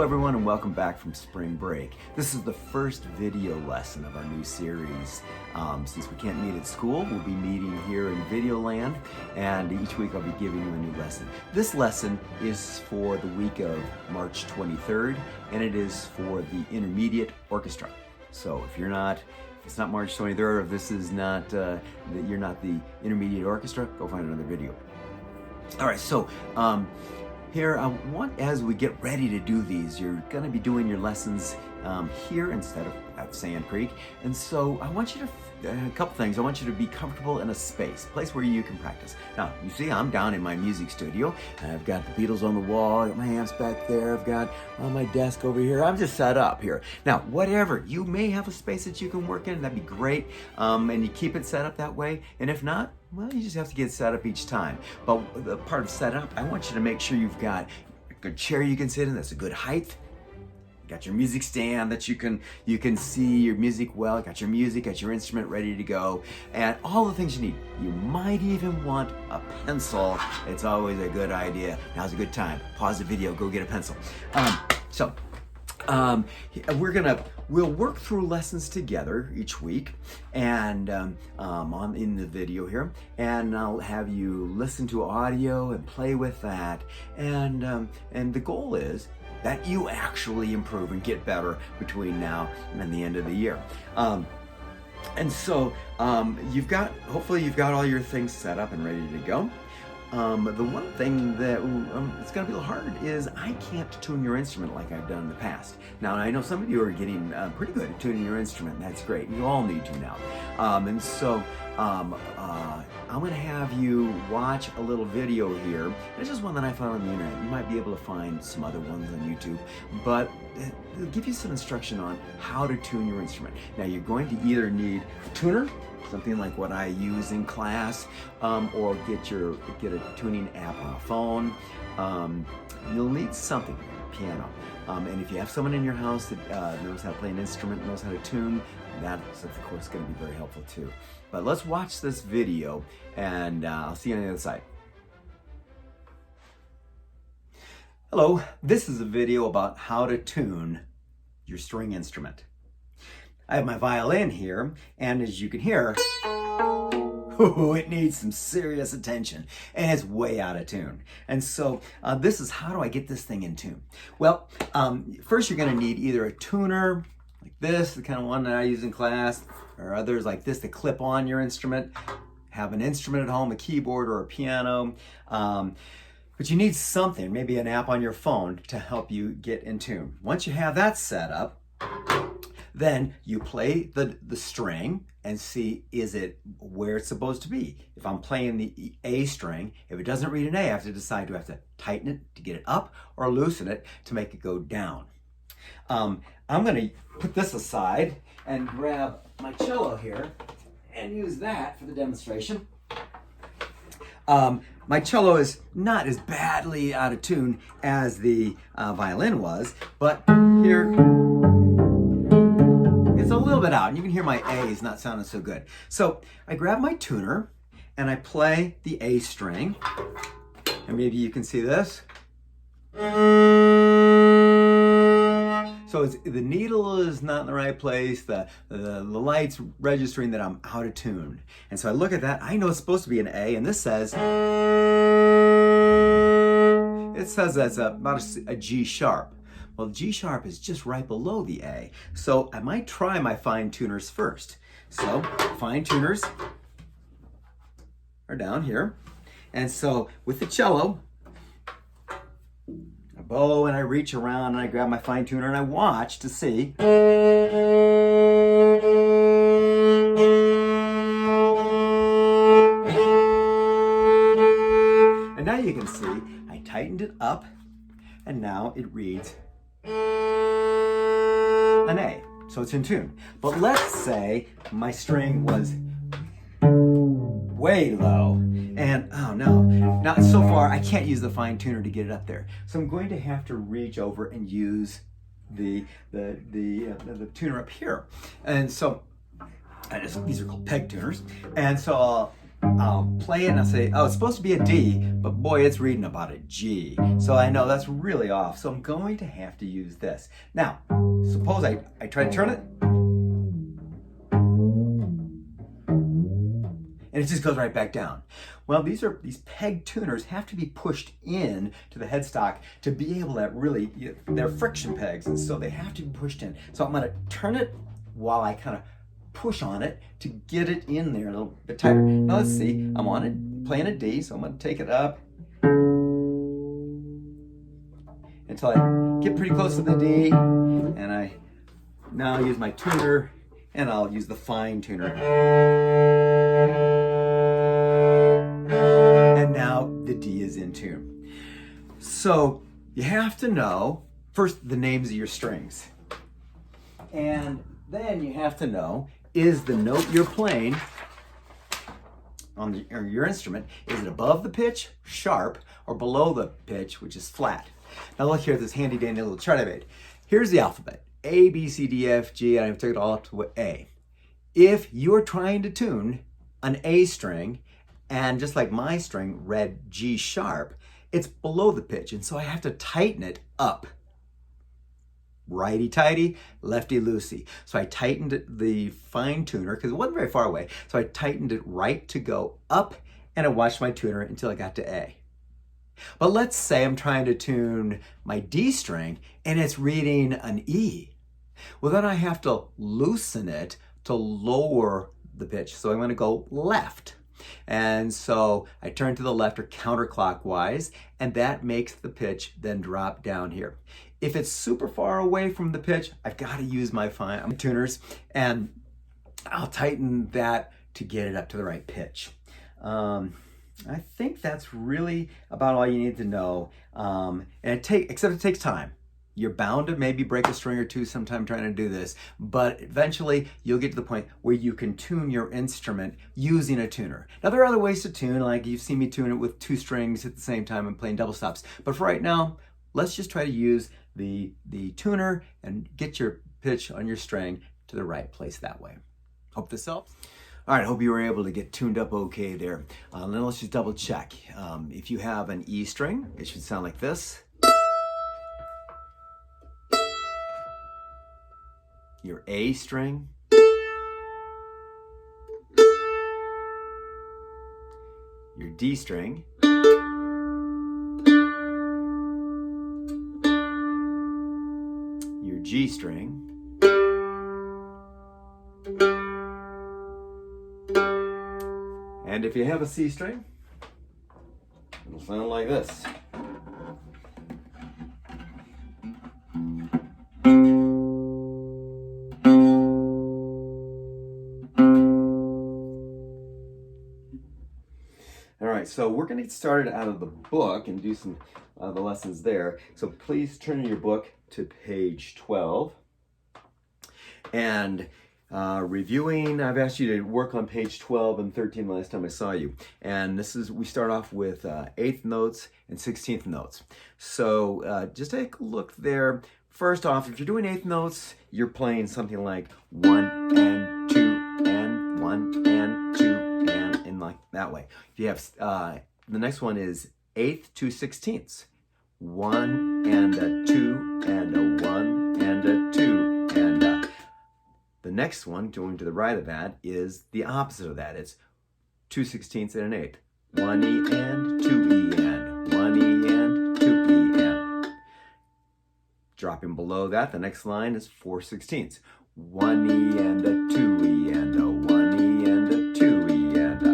Hello everyone and welcome back from spring break. This is the first video lesson of our new series. Since we can't meet at school, we'll be meeting here in Video Land, and each week I'll be giving you a new lesson. This lesson is for the week of March 23rd, and it is for the intermediate orchestra. So if it's not March 23rd, or if this is not, you're not the intermediate orchestra, go find another video. All right, so here, as we get ready to do these, you're going to be doing your lessons here instead of at Sand Creek. And so I want you to, a couple things. I want you to be comfortable in a place where you can practice. Now, you see, I'm down in my music studio. I've got the Beatles on the wall. I've got my amps back there. I've got my desk over here. I'm just set up here. Now, whatever, you may have a space that you can work in. That'd be great. And you keep it set up that way. And if not, well, you just have to get set up each time. But the part of setup, I want you to make sure you've got a good chair you can sit in that's a good height. Got your music stand that you can see your music well. Got your music, got your instrument ready to go, and all the things you need. You might even want a pencil. It's always a good idea. Now's a good time. Pause the video, go get a pencil. We'll work through lessons together each week, and in the video here, and I'll have you listen to audio and play with that, and the goal is that you actually improve and get better between now and the end of the year. And so hopefully you've got all your things set up and ready to go. The one thing that it's going to be a little hard is I can't tune your instrument like I've done in the past. Now, I know some of you are getting pretty good at tuning your instrument, and that's great. You all need to now. I'm going to have you watch a little video here. It's just one that I found on the internet. You might be able to find some other ones on YouTube, but it'll give you some instruction on how to tune your instrument. Now, you're going to either need a tuner, something like what I use in class, or get a tuning app on a phone. You'll need something, piano. And if you have someone in your house that knows how to play an instrument, knows how to tune, that's of course going to be very helpful too. But let's watch this video, and I'll see you on the other side. Hello, this is a video about how to tune your string instrument. I have my violin here, and as you can hear, it needs some serious attention, and it's way out of tune. And so this is, how do I get this thing in tune? Well, first you're going to need either a tuner like this, the kind of one that I use in class, or others like this that clip on your instrument. Have an instrument at home, a keyboard or a piano. But you need something, maybe an app on your phone, to help you get in tune. Once you have that set up, then you play the string and see, is it where it's supposed to be? If I'm playing the A string, if it doesn't read an A, I have to decide, do I have to tighten it to get it up or loosen it to make it go down? I'm going to put this aside and grab my cello here and use that for the demonstration. My cello is not as badly out of tune as the violin was, but here it's a little bit out, and you can hear my A's not sounding so good. So I grab my tuner and I play the A string, and maybe you can see this. So the needle is not in the right place, the light's registering that I'm out of tune. And so I look at that, I know it's supposed to be an A, and this says, that's about a G sharp. Well, G sharp is just right below the A. So I might try my fine tuners first. So fine tuners are down here. And so with the cello, I bow and I reach around and I grab my fine tuner and I watch to see. And now you can see I tightened it up, and now it reads an A. So it's in tune. But let's say my string was way low, and oh no, now so far I can't use the fine tuner to get it up there. So I'm going to have to reach over and use the tuner up here. And so these are called peg tuners. And so I'll play it and I'll say, oh, it's supposed to be a D, but boy, it's reading about a G. So I know that's really off. So I'm going to have to use this. Now, suppose I try to turn it, and it just goes right back down. Well, these peg tuners have to be pushed in to the headstock to be able to really, they're friction pegs, and so they have to be pushed in. So I'm gonna turn it while I kind of push on it to get it in there a little bit tighter. Now let's see, I'm on it, playing a D, so I'm gonna take it up until I get pretty close to the D, and I now use my tuner, and I'll use the fine tuner. And now the D is in tune. So you have to know, first, the names of your strings. And then you have to know, is the note you're playing on your instrument, is it above the pitch, sharp, or below the pitch, which is flat? Now look here at this handy dandy little chart I made. Here's the alphabet. A, B, C, D, F, G, and I've taken it all up to A. If you're trying to tune an A string, and just like my string read G sharp, it's below the pitch, and so I have to tighten it up. Righty-tighty, lefty-loosey. So I tightened the fine tuner, because it wasn't very far away, so I tightened it right to go up, and I watched my tuner until I got to A. But let's say I'm trying to tune my D string, and it's reading an E. Well, then I have to loosen it to lower the pitch. So I'm going to go left. And so I turn to the left or counterclockwise, and that makes the pitch then drop down here. If it's super far away from the pitch, I've got to use my fine tuners, and I'll tighten that to get it up to the right pitch. I think that's really about all you need to know. Except it takes time. You're bound to maybe break a string or two sometime trying to do this, but eventually you'll get to the point where you can tune your instrument using a tuner. Now there are other ways to tune, like you've seen me tune it with 2 strings at the same time and playing double stops. But for right now, let's just try to use the tuner and get your pitch on your string to the right place that way. Hope this helps. All right, hope you were able to get tuned up okay there. Now let's just double check. If you have an E string, it should sound like this. Your A string, your D string, your G string, and if you have a C string, it'll sound like this. All right, so we're going to get started out of the book and do some of the lessons there. So please turn your book to page 12. And reviewing, I've asked you to work on page 12 and 13 last time I saw you. And we start off with 8th notes and 16th notes. So just take a look there. First off, if you're doing 8th notes, you're playing something like 1 and 2 and 1 and 2 and like that way. If you have, the next one is 8th to 16ths. 1 and a 2 and a 1 and a 2 and a. The next one, going to the right of that, is the opposite of that. It's 2 16ths and an 8th. 1 E and 2 E and 1 E and 2 E and. Dropping below that, the next line is 4 16ths. 1 E and a 2 E and a 1 E and a 2 E and a.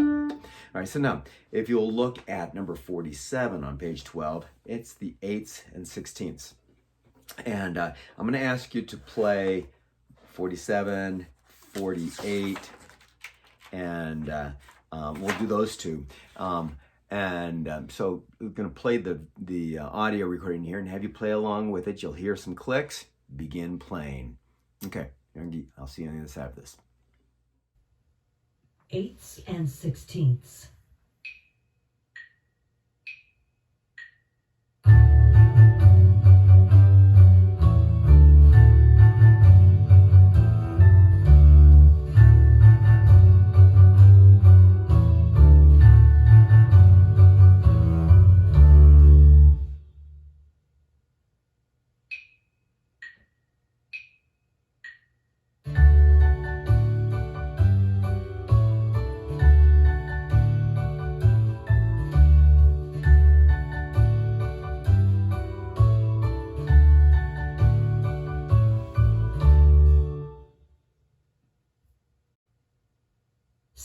All right, so now, if you'll look at number 47 on page 12, it's the 8ths and 16ths. And I'm going to ask you to play 47, 48, and we'll do those two. So we're going to play the audio recording here and have you play along with it. You'll hear some clicks. Begin playing. Okay, I'll see you on the other side of this. 8ths and 16ths.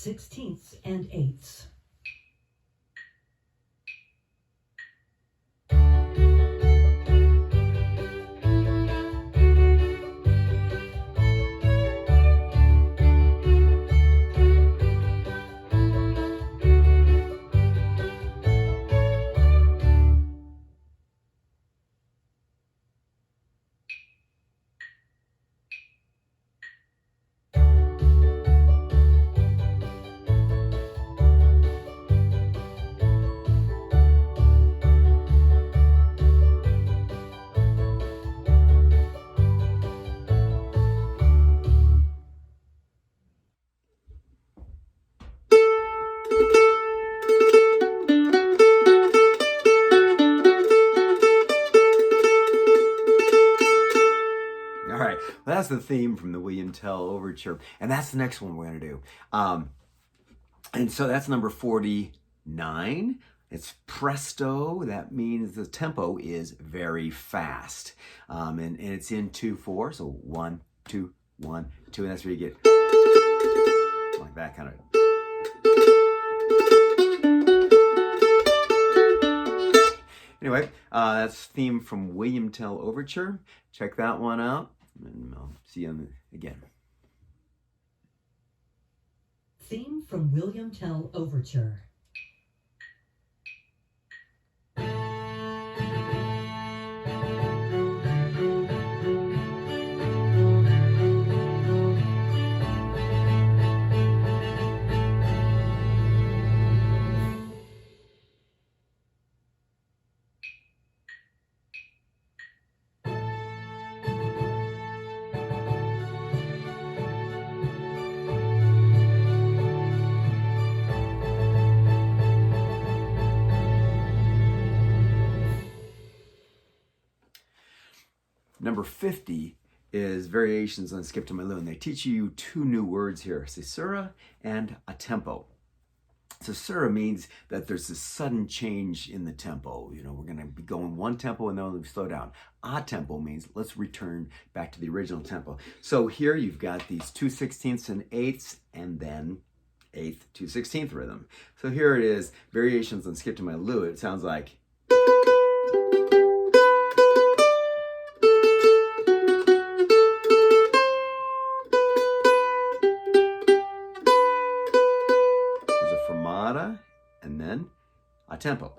16ths, and 8ths. All right, well, that's the theme from the William Tell Overture, and that's the next one we're going to do. And so that's number 49. It's presto. That means the tempo is very fast, and it's in 2/4. So 1, 2, 1, 2, and that's where you get like that kind of. Anyway, that's theme from William Tell Overture. Check that one out, and I'll see you again. Theme from William Tell Overture. Number 50 is Variations on Skip to My Lou, and they teach you 2 new words here, caesura and a tempo. Caesura means that there's a sudden change in the tempo. You know, we're going to be going one tempo and then we slow down. A tempo means let's return back to the original tempo. So here you've got these 2/16ths and 8ths, and then 8th 2/16th rhythm. So here it is, Variations on Skip to My Lou. It sounds like. And then a tempo.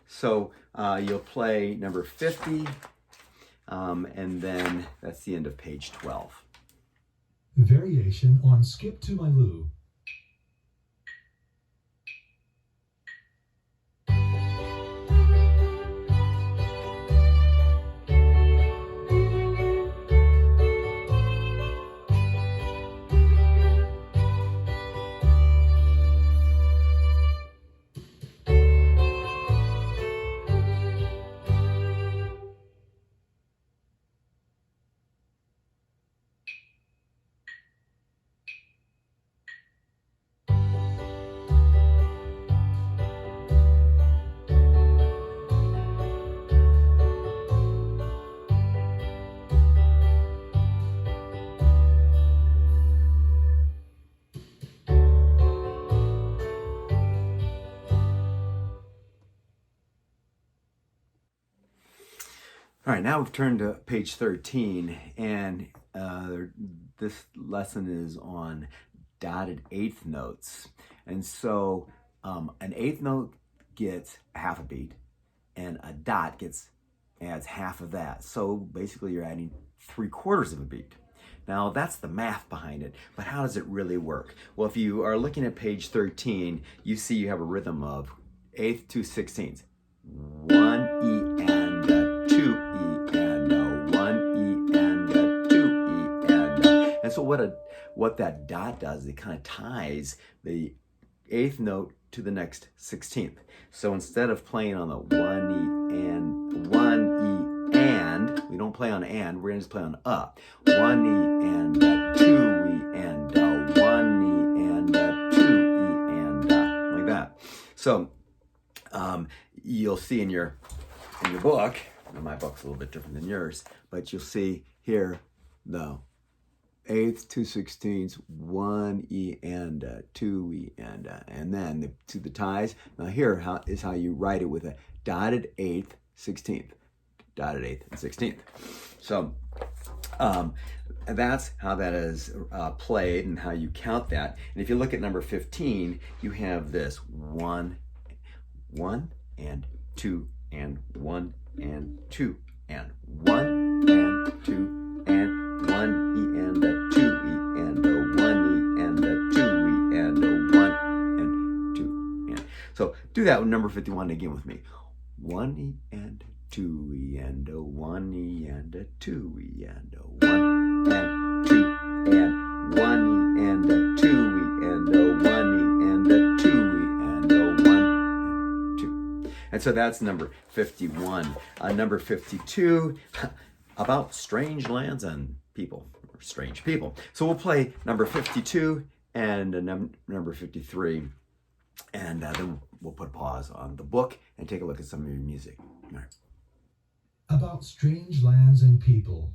So you'll play number 50, and then that's the end of page 12. Variation on Skip to My Lou. All right, now we've turned to page 13, and this lesson is on dotted eighth notes. And so an eighth note gets half a beat, and a dot adds half of that. So basically you're adding 3/4 of a beat. Now that's the math behind it, but how does it really work? Well, if you are looking at page 13, you see you have a rhythm of 8th 2/16ths. 1 E and 2 E and 1 E and 2 E and so what that dot does, it kind of ties the 8th note to the next 16th. So instead of playing on the 1 E and 1 E and, we don't play on and, we're gonna just play on 1 E and 2 E and 1 E and 2 E and like that. So you'll see in your book, now my book's a little bit different than yours, but you'll see here the eighth, 2/16, 1 E and 2 E and then to the ties. Now here is how you write it with a dotted eighth, 16th, dotted eighth and 16th. So that's how that is played and how you count that. And if you look at number 15, you have this 1, 1 and 2 and 1 and 2 and 1 and 2 and 1 E and a 2 E and a 1 E and a 2 E and a 1 and 2 and. So do that with number 51 again with me. 1 E and a 2 E and a 1 E and a 2 E and a 1 and 2 and 1 E and a 2 E and a 1 E and a 2 E and a 1 and 2. And so that's number 51. Number 52, about strange lands and people, or strange people. So we'll play number 52 and number 53, and then we'll put a pause on the book and take a look at some of your music. All right. About strange lands and people.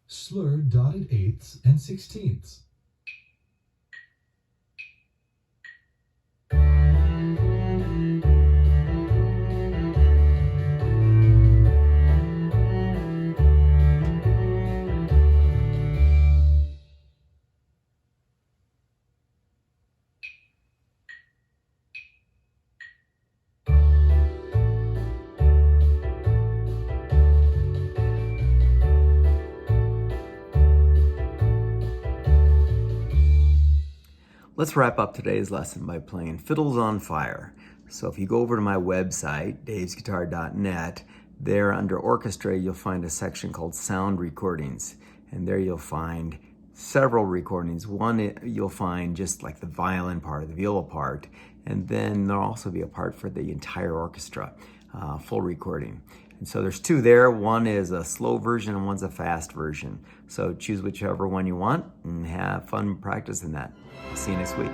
Slurred dotted eighths and 16ths. Let's wrap up today's lesson by playing Fiddles on Fire. So if you go over to my website, davesguitar.net, there under Orchestra, you'll find a section called Sound Recordings. And there you'll find several recordings. One, you'll find just like the violin part, the viola part, and then there'll also be a part for the entire orchestra, full recording. And so there's two there. One is a slow version and one's a fast version. So choose whichever one you want and have fun practicing that. See you next week.